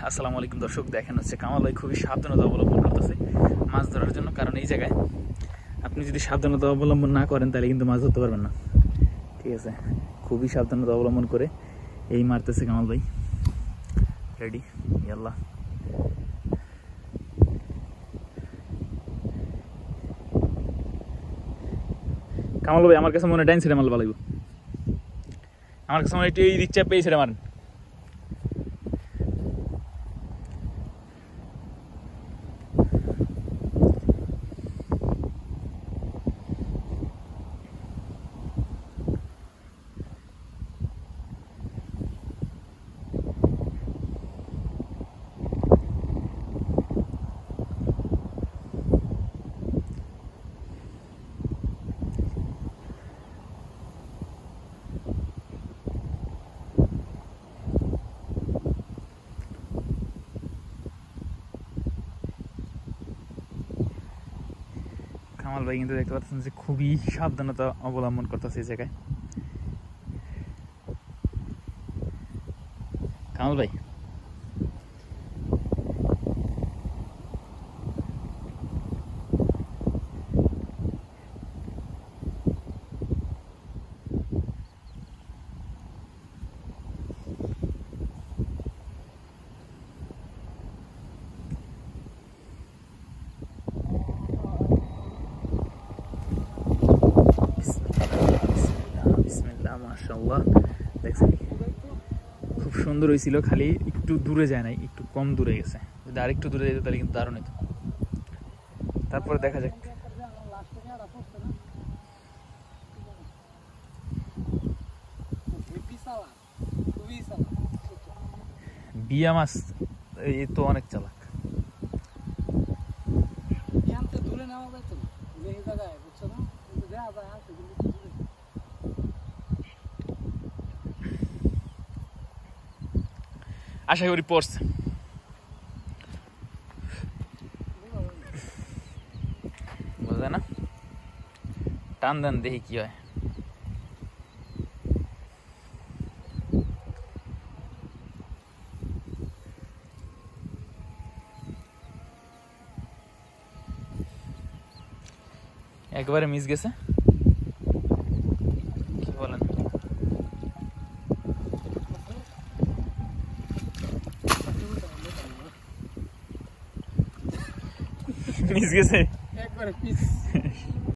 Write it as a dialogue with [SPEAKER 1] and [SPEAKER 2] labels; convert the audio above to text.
[SPEAKER 1] আসসালামু আলাইকুম দর্শক, দেখেন হচ্ছে কামাল ভাই খুবই সাবধানতা অবলম্বন করতেছে মাছ ধরার জন্য। কারণ এই জায়গায় আপনি যদি সাবধানতা অবলম্বন না করেন তাহলে কিন্তু মাছ ধরতে পারবেন না। ঠিক আছে, খুবই সাবধানতা অবলম্বন করে এই মারতেছে কামাল ভাই। রেডি, ইয়াল্লা। কামাল ভাই আমার কাছে মনে হয় ডাইন ছেড়ে মারলে ভালো লাগবে। আমার কাছে মনে হয় এই দিক চাপ পেয়ে ছেড়ে মারেন। কামাল ভাই কিন্তু দেখতে পাচ্ছেন যে খুবই সাবধানতা অবলম্বন করতেছে এই জায়গায়। কামাল ভাই মাশাআল্লাহ, দেখছেন খুব সুন্দর হয়েছিল, খালি একটু দূরে যায় নাই, একটু কম দূরে গেছে। যদি আর একটু দূরে যেত তাহলে কিন্তু দারুণ হতো। তারপরে দেখা যাক। বিয়া মাছ এই তো অনেক চালাক। আশা করি পড়ছে। বুঝলে না, টান দেন দেখি কি হয়। একবারে মিস গেছে, কি বলেন? মিস গেছে একবারে।